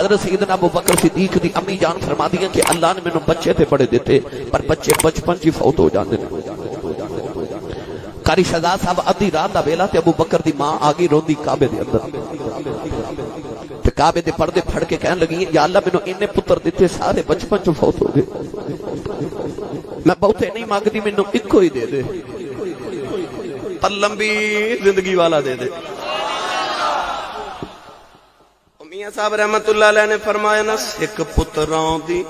حضرت سیدنا ابو بکر صدیق دی امی جان فرما دیا کہ اللہ نے مینوں بچے تے بڑے دیتے پر بچے بچپن چ فوت ہو جاندے نے۔ قاری شہزاد صاحب ادھی رات دا ویلا تے ابو بکر دی ماں آ گئی روندی کعبے دے اندر تے کعبے دے پردے پھڑ کے کہن لگی یا اللہ مینوں اینے پتر دیتے سارے بچپن چ فوت ہو گئے، میں بہتے نہیں مانگدی مینوں اکو ہی دے دے پر لمبی زندگی والا دے دے۔ میاں صاحب رحمت اللہ علیہ نے فرمایا نا سکھ پتراں دی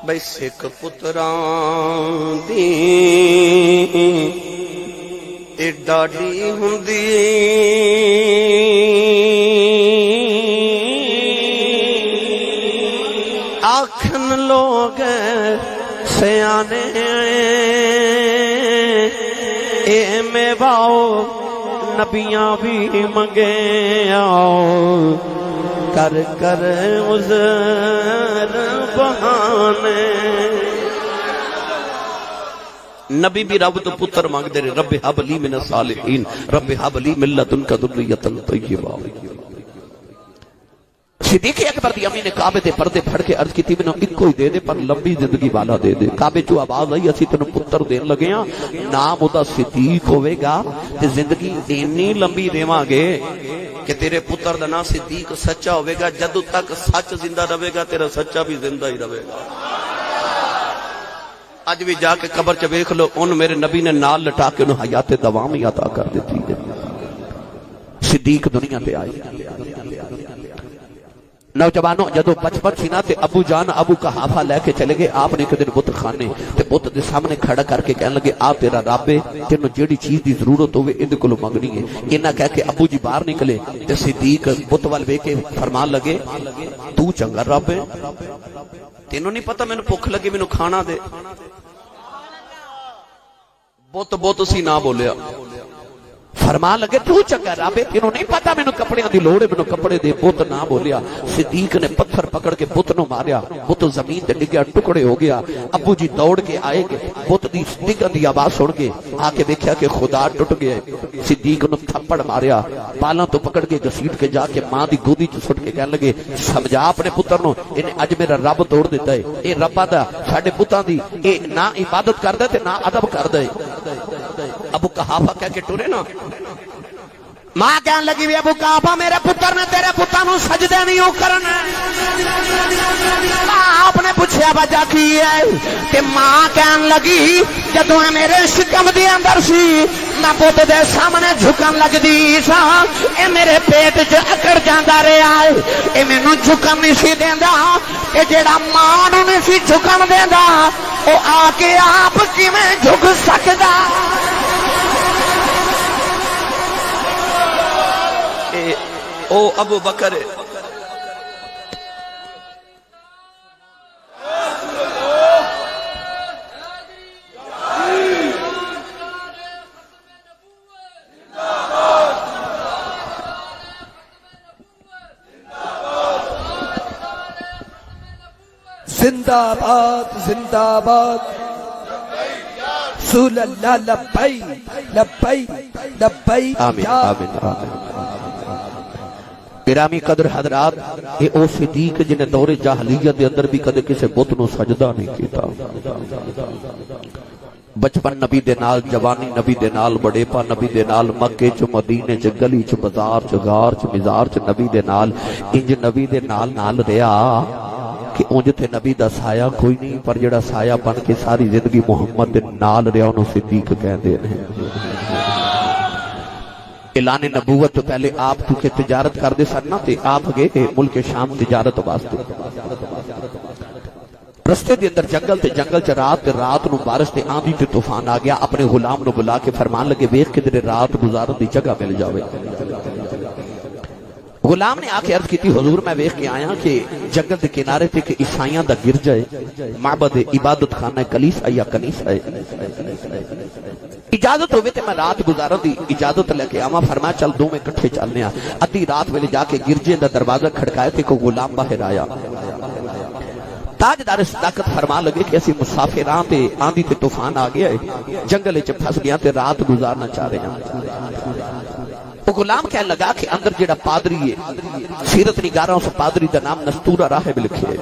بھئی سکھ پتراں دی اے ڈاڈی ہوندی آکھن لوگ سیانے اے میواؤ نبیاں بھی منگے آؤ کر کر عذر بہانے۔ نبی بھی رب تو پتر مانگ دے رہے رب حب لی من الصالحین رب حب لی من لدنک ذریۃ طیبہ۔ صدیق اکبر دی امی نے کعبے دے پردے پھڑ کے عرض کیتی مینوں اکو ہی دے دے پر لمبی زندگی والا دے دے۔ کعبے چوں آواز آئی اسی تینوں پتر دین لگے ہاں، نام اودہ صدیق ہوے گا تے زندگی اینی لمبی دیواں گے کہ تیرے پتر دا نام صدیق سچا ہوے گا، جدوں تک سچ زندہ رہے گا تیرا سچا بھی زندہ ہی رہے گا۔ اج بھی جا کے قبر چ ویکھ لو ان میرے نبی نے نال لٹا کے انہوں حیات دوامی عطا کر دیتی ہے۔ صدیق دنیا تے آئے نوجوانوں جدو بچپن سی نا تے ابو جان ابو قحافہ لے کے چلے گئے، آپ نے ایک دن بت خانے تے بت دے سامنے کھڑا کر کے کہنے لگے آ تیرا رب ہے تینوں جیڑی چیز دی ضرورت ہوئے اندے کولو منگنی ہے۔ انہاں کہہ کے ابو جی باہر نکلے تے صدیق بت وال ویکھ کے فرمان لگے تو چنگا رب ہے، تینوں نہیں پتہ مینوں بھوک لگی مینوں کھانا دے۔ بت سی نہ بولیا، فرمان لگے تو چنگا رب ہے تینوں نہیں پتا مینوں کپڑے دی لوڑ ہے مینوں کپڑے دے۔ بت نہ بولیا، صدیق نے پتھر پکڑ کے بت نو ماریا، بت زمین تے ڈگیا ٹکڑے ہو گیا۔ ابو جی دوڑ کے آئے گے بت دی ڈگن دی آواز سن کے آ کے دیکھیا کہ خدا ٹوٹ گیا۔ صدیق نو تھپڑ ماریا، بالاں تو پکڑ کے گھسیٹ کے جا کے ماں دی گودی چ سٹ کے کہنے لگے سمجھا اپنے پتر نو انہیں اج میرا رب توڑ دیتا ہے، اے ربا دا ساڈے پتاں دی اے نہ عبادت کردا تے نہ ادب کردا ہے۔ ابو قحافہ کہہ کے ٹرے نا، ماں کہنے لگی بھی ابو قحافہ میرے پتر نے تیرے پتر نو سجدے نہیں ہو کرنا۔ آپ نے پوچھا وجہ کی ہے کہ ماں کہنے لگی جدوں میرے شکم دے اندر سی میں بت دے سامنے جھکن لگ دی سا، اے میرے پیٹ چ اکڑ جاندا رہیا ہے، اے مینوں جھکن نہیں سی دیندا، اے جیڑا ماں نوں نہیں سی جھکن دیندا او آ کے آپ کیویں جھک سکدا۔ او ابو بکر زندہ باد زندہ باد رسول اللہ لبیک لبیک لبیک۔ آمین آمین آمین۔ گرامی قدر حضرات، یہ او صدیق جنہیں دور جاہلیت دے اندر بھی کدے کسے بت نو سجدہ نہیں کیتا۔ بچپن نبی دے نال، جوانی نبی دے نال، بڑیپا نبی دے نال، مکے چ مدینے چ گلی چ بازار چ غار چ مزار چ نبی دے نال انج نبی دے نال نال رہیا کہ اونج تے نبی دا سایہ کوئی نہیں، پر جڑا سایہ بن کے ساری زندگی محمد دے نال رہیا انہوں صدیق کہندے ہیں۔ اعلان نبوت تو پہلے آپ کیونکہ تجارت کردے سن نا تے آپ گئے ملک شام تجارت واسطے۔ رستے دے اندر جنگل تے جنگل چ رات نو بارش تے آندھی تے طوفان آ گیا، اپنے غلام نو بلا کے فرمان لگے ویکھ کے تیرے رات گزارن دی جگہ مل جاوے۔ غلام نے آ کے عرض کیتی حضور میں ویکھ کے آیا کہ جنگل دے کنارے تے کہ عیسائیاں دا گرجا ہے، معبد عبادت خانہ کلیسا یا کنیسا ہے، اجازت ہوئے تے میں رات گزارن دی اجازت لے کے آواں۔ فرمایا چل دو میں کٹھے چلنے آ۔ ادھی رات ویلے جا کے گرجے دا دروازہ کھڑکایا تے کوئی غلام باہر آیا۔ تاجدار صداقت فرما لگے کہ اسی مسافراں تے آندھی تے طوفان آ گیا ہے، جنگل وچ پھس گیا تے رات گزارنا چاہ رہے ہیں۔ وہ غلام کہنے لگا کہ اندر جڑا پادری ہے سیرت نگاراں اس پادری دا نام نستورہ راہب لکھے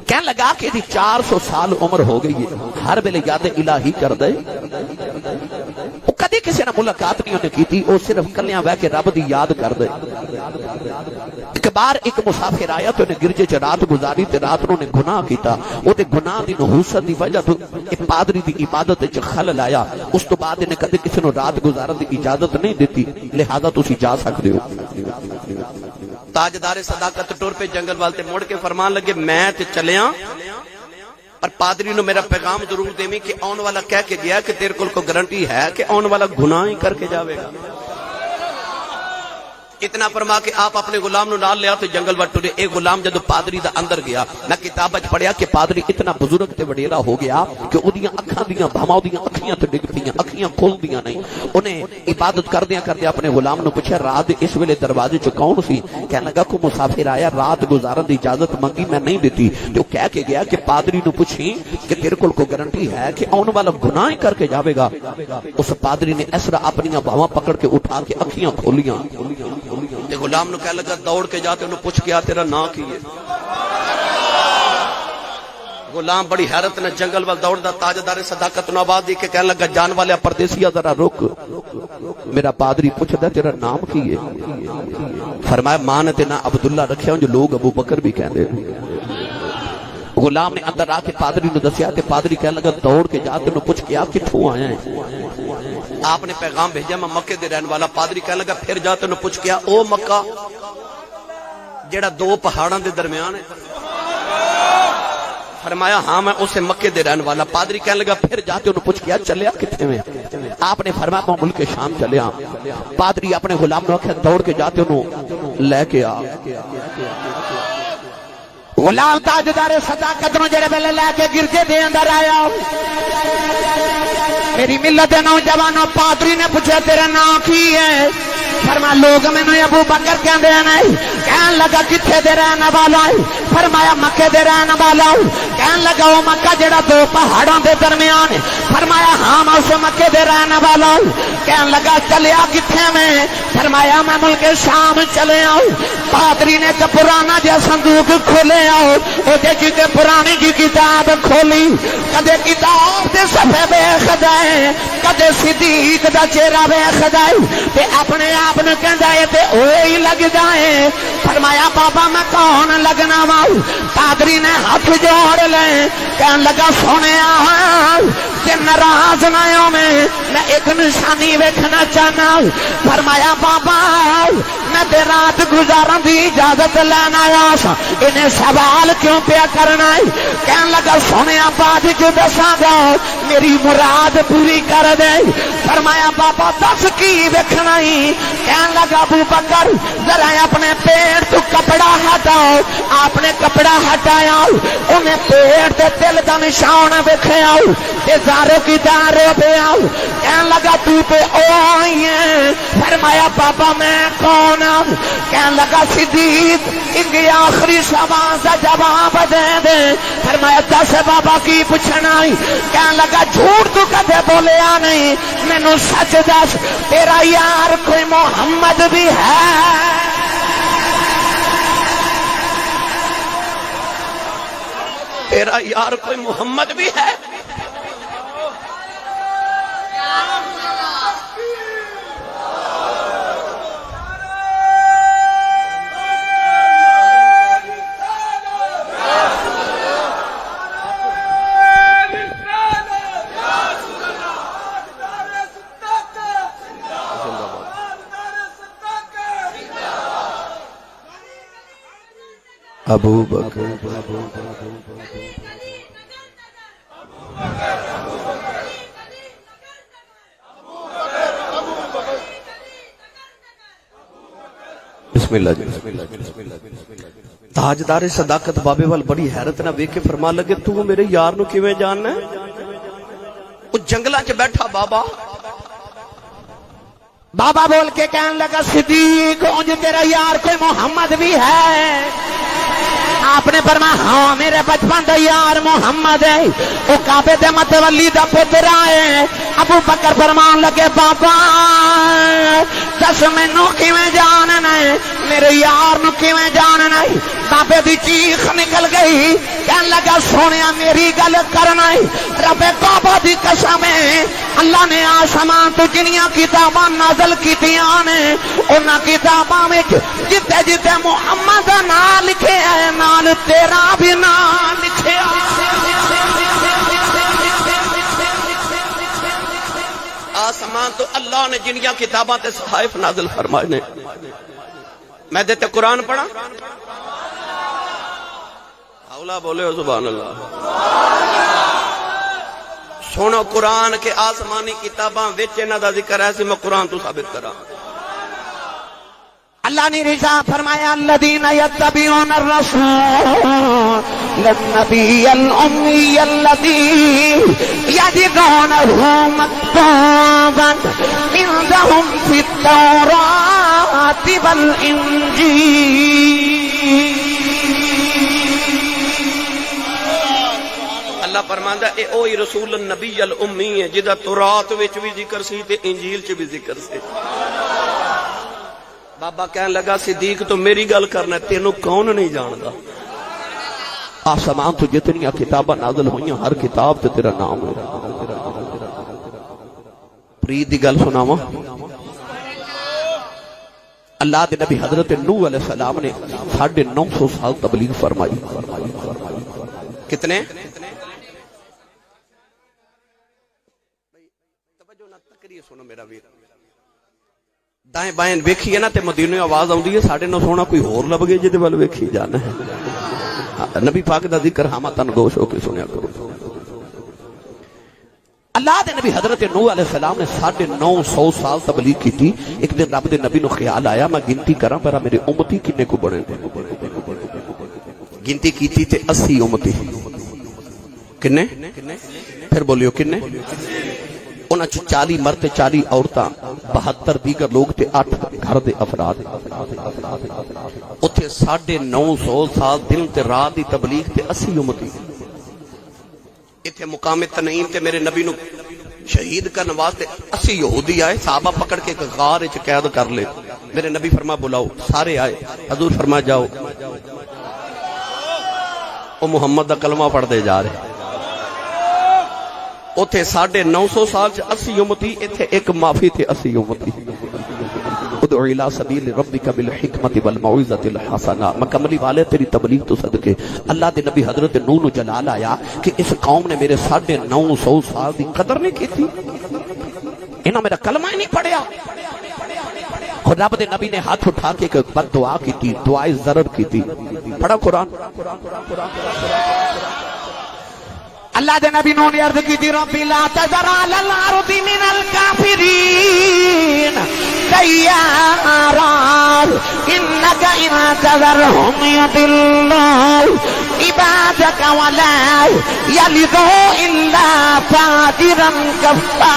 کہنے لگا کہ دی 400 سال عمر ہو گئی ہے ہر ویلے یاد الہی کر دے وہ کدی کسی نے ملاقات نہیں انہیں کی تھی وہ صرف کلیاں بہ کے رب دی یاد کر دے ایک بار ایک مسافر آیا تو انہیں گرجے چ رات گزاری تے رات انہوں نے گناہ کیتا وہ تے گناہ دی نحوست دی وجہ تو ایک پادری دی عبادت وچ خلل آیا اس تو بعد انہیں کدی کسی نے رات گزارن دی اجازت نہیں دیتی لہذا تسی جا سکتے ہو تاجدار صداقت ٹور پہ جنگل والتے موڑ کے فرمان لگے میں تے چلیاں اور پادری نو میرا پیغام ضرور دیویں کہ آن والا کہہ کے گیا کہ تیرے کول کو گارنٹی ہے کہ آن والا گناہ ہی کر کے جاوے گا اتنا فرما کہ آپ اپنے غلام نو نال لیا تو جنگل وٹ ٹرے ایک غلام جدو پادری دا اندر گیا میں کتاب وچ پڑھیا کہ پادری اتنا بزرگ تے وڈیرا ہو گیا کہ اودیاں اکھاں دیاں بھاواں دیاں اکھیاں تے ڈگ پیاں اکھیاں کھلدیاں نہیں انہیں عبادت کردیاں کردیاں اپنے غلام نو پوچھا رات اس ویلے دروازے چ کون سی کہنے لگا کو مسافر آیا رات گزارن دی اجازت منگی میں نہیں دیتی تو کہہ کے گیا کہ پادری نو پوچھی کہ تیرے کول کو گارنٹی ہے کہ آن والا گناہ کر کے جاوے گا اس پادری نے اس طرح اپنی بھاواں پکڑ کے اٹھا کے اکھیاں کھولیاں تے غلام نو کہہ لگا دوڑ کے جاتے انہوں پوچھ کے آ تیرا نام کی ہے غلام بڑی حیرت نے جنگل وال دوڑ دا تاجدار صداقت نو آواز دی کے کہنے لگا جان والے پردیسیا ذرا رک میرا پادری پوچھدا تیرا نام کی ہے فرمایا ماں نے تے نا عبداللہ رکھیا جو لوگ ابو بکر بھی کہندے غلام نے اندر آ کے پادری نو دسیا تے پادری کہنے لگا دوڑ کے جاتے انہوں پوچھ کے آ کتھوں آیا ہے آپ نے پیغام بھیجا میں مکے دے رہن والا پادری کہنے لگا پھر جاتے انہوں پوچھ کیا او مکہ جڑا دو پہاڑاں دے درمیان ہے فرمایا ہاں میں اسے مکے دے رہن والا پادری کہنے لگا پھر جاتے انہوں پوچھ کیا چلیا کتنے میں آپ نے فرمایا میں ملک شام چلیا پادری اپنے غلام نو آکھیا دوڑ کے جاتے انہوں لے کے آ غلام تاجدار صداقت نو جڑے ویلے لے کے گرجے دے اندر آیا میری ملت دے نوجوانوں پادری نے پوچھا تیرا نام کی ہے فرمایا لوگ مینوں ابو بکر کہندے ہیں کہن لگا کتھے دے رہن والا ہے فرمایا مکے دے رہن والا ہے کہن لگا او مکہ جڑا دو پہاڑاں دے درمیان ہے فرمایا ہاں میں اس مکے دے رہن والا ہوں کہن لگا چلیا کتھے میں فرمایا میں ملک شام چلے آؤں پادری نے ایک پرانا جہا صندوق کھولے آؤ او دے جی پرانی کی کتاب کھولی کدے کتاب دے صفحے ویکھدا ہے کدے صدیق دا چہرہ ویکھدا ہے تے اپنے آپ نے کہندا ہے تے اوے ہی لگدا ہے فرمایا بابا میں کون لگنا وا پادری نے ہاتھ جوڑ لے کہن لگا سونیا تے ناراض نہ ہو میں ایک نشانی ویکھنا چاہنا فرمایا بابا میں تے رات گزارن دی اجازت لینا آیا سا انہیں سوال کیوں پیا کرنا ہے کہن لگا سونیا بعد جو دساں گا میری مراد پوری کر دے فرمایا بابا دس کی ویکھنا ہی کہن لگا ابو بکر ذرا اپنے پیڑ تو کپڑا ہٹاؤ آپ نے کپڑا ہٹایا انہیں پیڑ تے دل دا نشان ویکھیا تے زارو کی دارو پہ آؤ کہن لگا تو پہ آئی ہے فرمایا بابا میں کون ہوں کہن لگا صدیق ان کی آخری سوال کا جواب دے دے فرمایا دس بابا کی پوچھنا کہن لگا جھوٹ تو کدے بولیا نہیں مینوں سچ دس تیرا یار کوئی محمد بھی ہے تیرا یار کوئی محمد بھی ہے ابو بکر بسم اللہ جی تاجدار صداقت بابے وال بڑی حیرت نہ ویکھ کے فرما لگے تو میرے یار نو کیویں جاننا ہے وہ جنگلاں چ بیٹھا بابا بابا بول کے کہنے لگا صدیق انج تیرا یار کوئی محمد بھی ہے آپ نے فرمایا ہاں میرے بچپن دا یار محمد ہے وہ کعبے دے متولی دا پتر ہے ابو بکر فرمان لگے بابا دس مینو کیویں جاننا ہے میرے یار نو کیویں جاننا ہے بابے دی چیخ نکل گئی کہنے لگا سونیا میری گل کرنا ہے رب بابا دی قسم ہے اللہ نے آسمان تو جنیاں کتاباں نازل کیتیاں نے انہاں کتاباں وچ جتے جتے محمد دا نام لکھے ہے نال تیرا بھی نام لکھے آسمان تو اللہ نے جنیاں کتاباں تے صحائف نازل فرمائے نے میں دیتے قرآن پڑھا اولا بولے ہو سبحان اللہ سنو قرآن کے آسمانی کتاباں وچ انہاں دا ذکر ہے سی میں قرآن تو ثابت کرا اللہ نے رضا فرمایا الذین یتبعون الرسول النبی الامی الذی یجدونہ مکتوبا عندهم فی التوراۃ والانجیل اللہ فرماندا اے اوہی رسول النبی الامی ہے جدا تورات وچ بھی ذکر سی تے انجیل چ بھی ذکر سی بابا کہنے لگا صدیق تو میری گل کرنا تینوں کون نہیں جاندا آسمان تو جتنی کتاباں نازل ہوئی ہر کتاب تے تیرا نام ہے پرید دی گل سناواں اللہ دے نبی حضرت نوح علیہ السلام نے 950 سال تبلیغ فرمائی کتنے توجہ نہ تقریر سنو میرا ویر دائیں بائیں ویکھیے نا تے مدینے آواز آوندی ہے ساڈے نو سونا کوئی ہور لب گئے جدے ول ویکھی جانا ہے نبی پاک دا ذکر ہاں تن گوش ہو کے سنیا کرو اللہ دے نبی حضرت نوح علیہ السلام نے 950 سال تبلیغ کی تھی ایک دن رب دے نبی نو خیال آیا میں گنتی کراں پر میرے امتی کنے کو بنے گنتی کیتی تے 80 امتی کنے پھر بولیو کنے انہاں 40 مرد 40 عورتاں 72 دیگر لوگ تے 8 گھر دے افراد اوتھے 950 سال دن تے رات دی تبلیغ تے 80 امتی ایتھے مقام تنعیم تے میرے نبی نو شہید کرنے واسطے 80 یہودی آئے صحابہ پکڑ کے ایک غار وچ قید کر لے میرے نبی فرما بلاؤ سارے آئے حضور فرما جاؤ او محمد دا کلمہ پڑھ دے جا رہے اوتھے 950 سال چ 80 امتی ایتھے ایک معافی تھے 80 امتی ادعو الى سبیل ربک بالحکمت والموعظۃ الحسنہ مکملی والے تیری تبلیغ تو صدقے اللہ دے نبی حضرت نوح نو جلال آیا کہ اس قوم نے میرے 950 سال دی قدر نہیں کی تھی انہاں میرا کلمہ ہی نہیں پڑھیا خدا رب دے نبی نے ہاتھ اٹھا کے ایک بد دعا کی تھی دعائے ضرر کی تھی پڑھا قرآن اللہ دے نبی نو نے عرض کی تھی رب لا تذر علی الارض من الکافرین دیارا انک ان تذرهم یضلوا عبادک ولا یلدوا الا فاجرا کفارا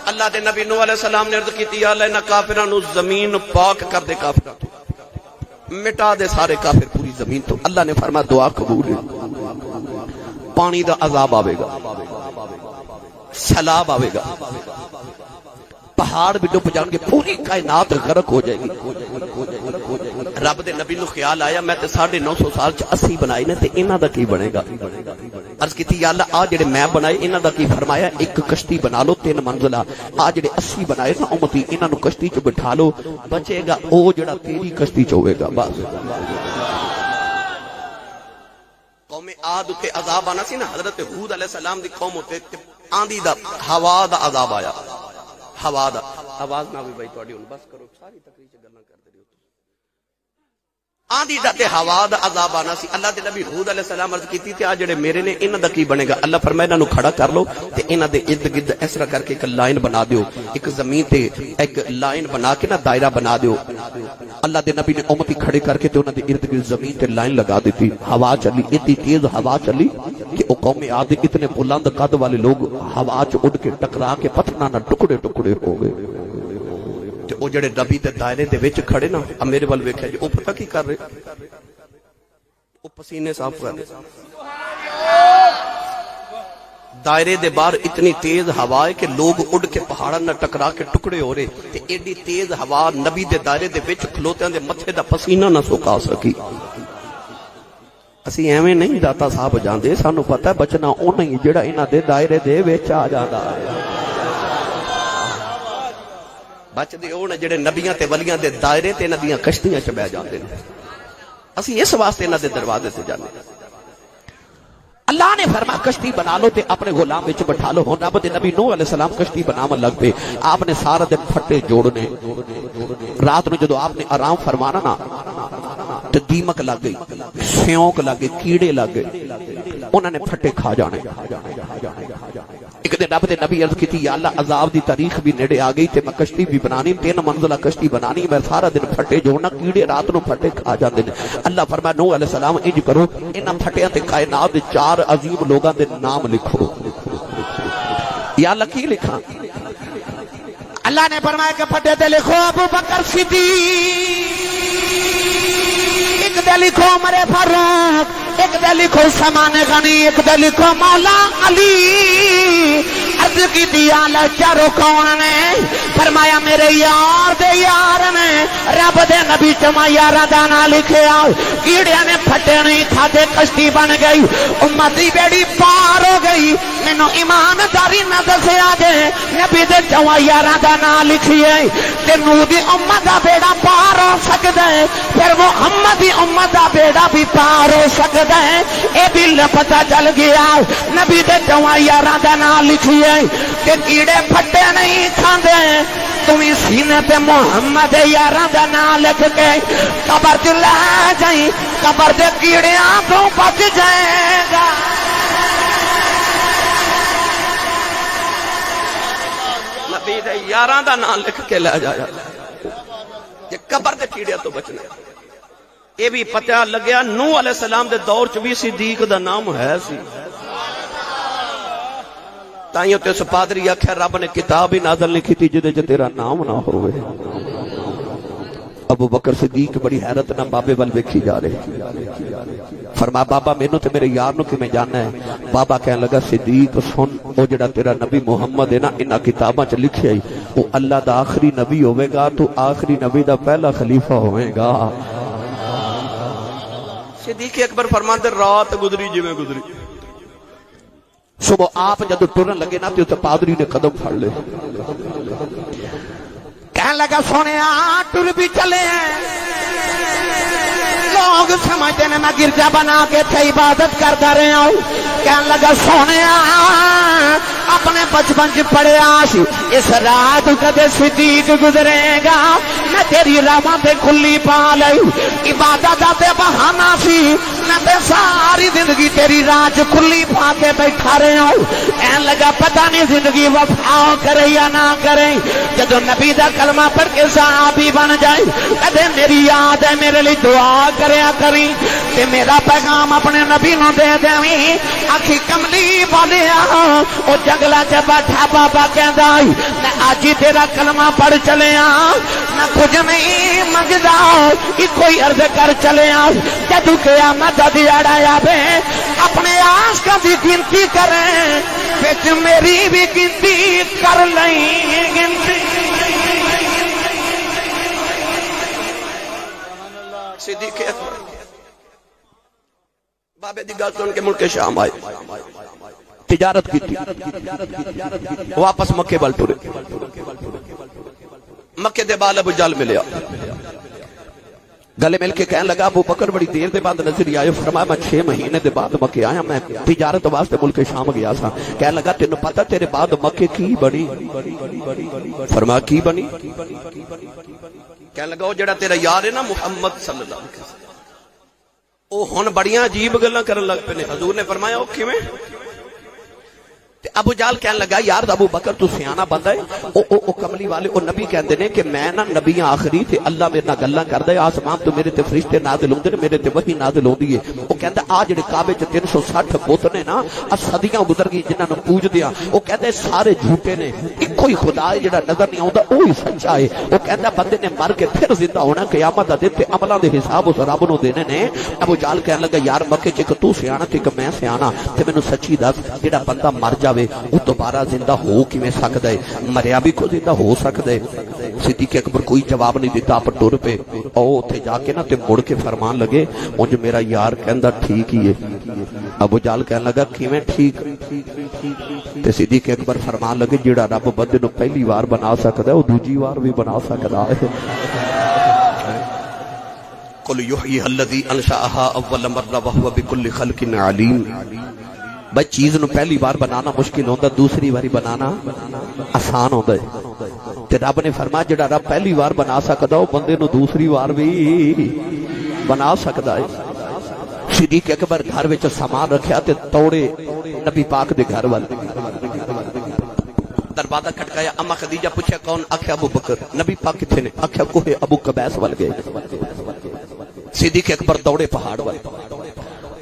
اللہ دے نبی نوح علیہ السلام نے عرض کی تھی یا اللہ انہاں کافراں نو زمین پاک کر دے کافراں مٹا دے سارے کافر پوری زمین تو اللہ نے فرمایا دعا قبول ہے پانی دا عذاب آوے گا سیلاب آوے گا پہاڑ بھی ڈوب جان گے پوری کائنات غرق ہو جائے گی رب دے نبی نو خیال آیا میں تے 950 سال چ 80 بنائے نے تے انہاں دا کی بنے گا عرض کیتی یا اللہ آ جڑے میں بنائے انہاں دا کی فرمایا ایک کشتی بنا لو 3 منزلہ آ جڑے 80 بنائے نا امتی انہاں نو کشتی چ بٹھا لو بچے گا او جڑا تیری کشتی چ ہوے گا بس قوم عاد تے عذاب آنا سی نا حضرت ہود علیہ السلام دی قوم تے آندھی دا ہوا دا عذاب آیا ہوا دا آواز نہ ہوئی بھائی تواڈی ہن بس کرو ساری تقریر چ گلاں کردے رہو آندھی دا تے ہوا دا عذاب آنا سی اللہ دے نبی ہود علیہ السلام عرض کیتی تے آ جڑے میرے نے انہاں دا کی بنے گا اللہ فرمایا انہاں نو کھڑا کر لو تے انہاں دے ارد گرد اس طرح کر کے ایک لائن بنا دیو ایک زمین تے ایک لائن بنا کے نا دائرہ بنا دیو اللہ دے نبی نے امتی کھڑے کر کے تے انہاں دے ارد گرد زمین تے لائن لگا دیتی ہوا چلی اتنی تیز ہوا چلی کہ او قوم عاد اتنے بلند قد والے لوگ ہوا چ اڑ کے ٹکرا کے پتھراں نال ٹکڑے ٹکڑے ہو گئے تے او جڑے نبی دے دائرے دے وچ کھڑے نا میرے ول ویکھیا جی او پتہ کی کر رہے وہ پسینے صاف کر دائرے دے باہر اتنی تیز ہوا ہے کہ لوگ اڑ کے پہاڑاں نہ ٹکرا کے ٹکڑے ہو رہے تے ایڈی تیز ہوا نبی دے دائرے دے وچ کھلوتیاں دے متھے دا پسینہ نہ سکا سکی اسی ایویں نہیں داتا صاحب جاندے سانو پتہ ہے بچنا اونا ہی جڑا انہاں دے دائرے دے وچ آ جاندا ہے بچ دے اونا جڑے نبیاں تے ولیاں دے دائرے تے انہاں دیاں کشتیاں چ بیٹھ جاندے نے اسی اس واسطے انہاں دے دروازے تے جاندے اللہ نے فرمایا کشتی بنا لو تے اپنے غلام وچ بٹھا لو ہن رب دے نبی نوح علیہ السلام کشتی بناون لگ پے آپ نے سارا دن پھٹے جوڑنے رات نو جدو آپ نے آرام فرمانا نا تے دیمک لگ گئی سیونک لگ گئی کیڑے لگ گئے انہوں نے پھٹے کھا جانے ایک دن رب دے نبی عرض کی تھی یا اللہ عذاب دی تاریخ بھی نیڑے آ گئی تے میں کشتی بھی بنانی 3 منزلہ کشتی بنانی میں سارا دن پھٹے جوڑنا کیڑے رات نو پھٹے کھا جاندے نے اللہ فرمایا نوح علیہ السلام انج کرو انہاں پھٹیاں تے کائنات دے 4 عظیم لوگاں دے نام لکھو یا اللہ کی لکھاں اللہ نے فرمایا کہ پھٹے تے لکھو ابو بکر صدیق ایک دے لکھو عمر فاروق ایک دے لکھو سامان غنی ایک دے لکھو مولا علی عرض کی دیال چاروں کون نے فرمایا میرے یار دے یار نے رب دے نبی چما یارہ دانا لکھے آؤ کیڑیاں نے پھٹے نہیں کھاتے کشتی بن گئی امتی بیڑی پار ہو گئی مینوں ایمانداری نہ دسیا جے نبی دے چما یارہ دانا لکھیے تے نو دی امت دا بیڑا پار ہو سکدا ہے پھر وہ محمد دی امت دا بیڑا بھی پار ہو سکدا ہے اے بھی پتہ چل گیا نبی دے چما یارہ دانا لکھیے کہ کیڑے پھٹے نہیں کھاندے تمہیں سینے تے محمد یاراں دا نام لکھ کے قبر تے لے جائیں قبر دے کیڑیاں تو بچ جائے گا نبی دے یاراں دا نام لکھ کے لے جایا کہ قبر دے کیڑیاں تو بچنا یہ بھی پتہ لگیا نوح علیہ السلام دے دور چ بھی صدیق دا نام ہے سی تائیوں تے اس پادری آکھیا رب نے کتاب ہی نازل لکھی تھی جدے جو تیرا نام نہ ہوئے ابو بکر صدیق بڑی حیرت نہ بابے وال ویکھی جا رہے فرمایا بابا مینوں تے میرے یار نو کیویں جاننا ہے بابا کہنے لگا صدیق سن او جڑا تیرا نبی محمد ہے نا انہاں کتاباں چ لکھیا ہے او اللہ دا آخری نبی ہوے گا تو آخری نبی دا پہلا خلیفہ ہوے گا صدیق اکبر فرماندے رات گزری جویں گزری صبح آپ جدو ٹرن لگے نا تو پادری نے قدم پھڑ لے کہنے لگا سونے ٹر بھی چلے ہیں لوگ سمجھتے ہیں میں گرجا بنا کے تھے عبادت کرتا رہا ہوں کہنے لگا سونے اپنے بچپن چ پڑھیا سی اس رات کدے صدیق گزرے گا میں تیری راواں تے کھلی پا لئی عبادت دا تے بہانہ سی میں تے ساری زندگی تیری راہ چ کھلی پا کے بیٹھا رہا ہوں کہنے لگا پتہ نہیں زندگی وفا کرے یا نہ کرے جدو نبی دا کلمہ پڑھ کے صحابی بن جائے کدے میری یاد ہے میرے لیے دعا کریا کری تے میرا پیغام اپنے نبی نو دے دیویں اکھی کملی بولیا او جنگلا چ بیٹھا بابا کہندا میں اج ہی تیرا کلمہ پڑھ چلیا میں کچھ نہیں منگدا کوئی عرض کر چلیا جدو قیامت دا دیہڑا آوے اپنے عاشقاں دی گنتی کریں وچ میری بھی گنتی کر لیں گنتی صدیق اکبر بابے دی گل سن کے ملک شام آئے تجارت کی تھی واپس مکے بل ٹرے مکے دے بال ابو جہل ملیا گلے مل کے کہنے لگا ابو بکر بڑی دیر دے بعد نظر آئے فرمایا میں 6 مہینے دے بعد مکے آیا میں تجارت واسطے ملک شام گیا تھا کہنے لگا تینوں پتہ تیرے بعد مکے کی بنی فرمایا کی بنی کہنے لگا وہ جڑا تیرا یار ہے نا محمد صلی اللہ علیہ وسلم او ہن بڑیاں عجیب گلاں کرن لگ پے نے حضور نے فرمایا او کیویں ابو جال کہنے لگا یار ابو بکر تو سیانا بندہ ہے او کملی والے او نبی کہندے نے کہ میں نا نبی آخری تے اللہ میرے نال گلاں کردا ہے آسمان تو میرے تے فرشتے نازل ہوندے نے میرے تے وحی نازل ہوندی ہے او کہندا آ جڑے کعبے چ 360 بت نے نا آ صدیاں گزر گئی جنہاں نوں پوجدے ہاں او کہندا سارے جھوٹے نے ایکو ہی خدا ہے جڑا نظر نہیں آوندا وہی سچا ہے او کہندا بندے نے مر کے پھر زندہ ہونا قیامت دا دن تے عملاں دے حساب اس رب نوں دینے نے ابو جال کہنے لگا یار مکے چ تو سیانا تے میں سیانا تے مینوں سچی دس جڑا بندہ مر جاوے او دوبارہ زندہ ہو کیویں سکدا ہے مریا بھی کو زندہ ہو سکدا ہے صدیق اکبر کوئی جواب نہیں دیتا آپ ٹر پے او اوتھے جا کے نا تے مڑ کے فرمان لگے اونج میرا یار کہندا ٹھیک ہی ہے ابو جال کہنے لگا کیویں ٹھیک تے صدیق اکبر فرمان لگے جڑا رب بندے نو پہلی بار بنا سکدا ہے او دوجی بار بھی بنا سکدا ہے قل یحیی الذی انشأها اول مرہ وهو بكل خلق علیم بھائی چیز نو پہلی بار بنانا مشکل ہوتا دوسری باری بنانا آسان ہوتا ہے تے رب نے فرمایا جڑا رب پہلی بار بنا سکدا او بندے نو دوسری بار بھی بنا سکدا ہے صدیق اکبر گھر وچ سامان رکھیا تے توڑے نبی پاک دے گھر وال دروازہ کھٹکایا اما خدیجہ پوچھا کون آکھیا ابو بکر نبی پاک کتھے نے آکھیا کوہ ابو قبیس وال گئے صدیق اکبر دوڑے پہاڑ وال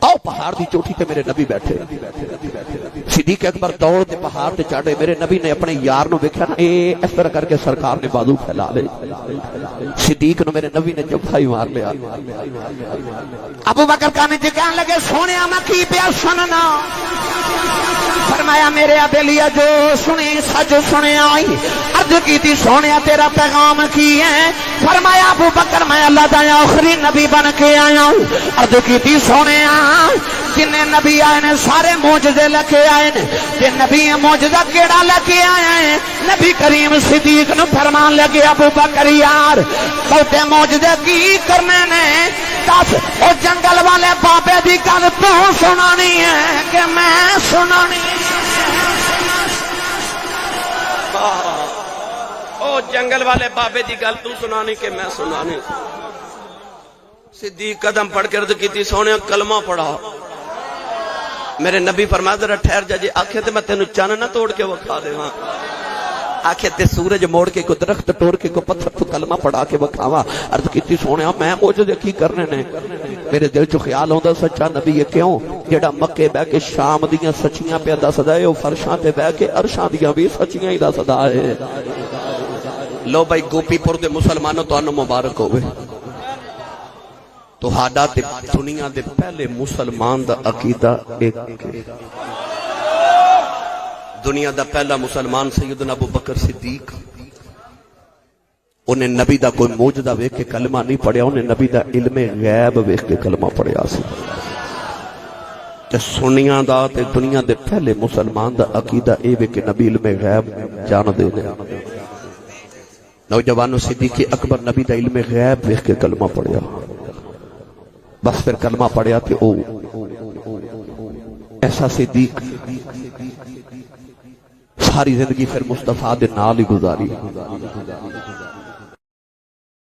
آؤ پہاڑ دی چوٹھی تے میرے نبی بیٹھے صدیق اکبر دوڑ تے پہاڑ تے چڑھے میرے نبی نے اپنے یار نو ویکھیا نا اس طرح کر کے سرکار نے بازو پھیلا لے صدیق نو میرے نبی نے جبھا ہی مار لیا ابو بکر کہنے کہنے لگے سونیا میں کی پیا سننا فرمایا میرے ابیلیا جو سنے سچ سنے آئی عرض کی تھی سونیا تیرا پیغام کی ہے فرمایا ابو بکر میں اللہ دا آخری نبی بن کے آیا ہوں عرض کی تھی سونیا جنہیں نبی آئے نے سارے معجزے لکھے آئے نے کہ نبی معجزہ کیڑا لکھے آئے ہیں نبی کریم صدیق نو فرمان لگے ابو بکر یار بہتے معجزے کی کرنے نے دس او جنگل والے بابے دی گل تو سنانی ہے کہ میں سنانی او جنگل والے بابے دی گل تو سنانی کہ میں سنانی صدیق قدم پڑھ کے عرض کی تھی سونے کلمہ پڑھا میرے نبی فرمایا ذرا ٹھہر جا جی آکھے تے میں تینوں چن نہ توڑ کے وکھا دیواں آکھے تے سورج موڑ کے کو درخت توڑ کے کو پتھر تو کلمہ پڑھا کے وکھاواں عرض کیتی سونیا میں معجزے کی کرنے نے میرے دل چ خیال ہوندا سچا نبی ہے کیوں جڑا مکے بیٹھ کے شام دیاں سچیاں پہ دسدا ہے او فرشاں تے بیٹھ کے عرشاں دیاں بھی سچیاں ہی دسدا ہے لو بھائی گوپی پور دے مسلمانوں تانوں مبارک ہوے تو ہاڈا تے دنیا دے پہلے مسلمان دا عقیدہ ایک دنیا دا پہلا مسلمان سیدنا ابو بکر صدیق انہیں نبی دا کوئی معجزہ ویکھ کے کلمہ نہیں پڑھیا انہیں نبی دا علم غیب ویکھ کے کلمہ پڑھیا سی تے سنیاں دا تے دنیا دے پہلے مسلمان دا عقیدہ اے وے کہ نبی علم غیب جان دے نے نوجوانوں صدیق اکبر نبی دا علم غیب ویکھ کے کلمہ پڑھیا بس پھر کلمہ پڑھیا تے او ایسا صدیق ساری زندگی پھر مصطفیٰ دے نال ہی گزاری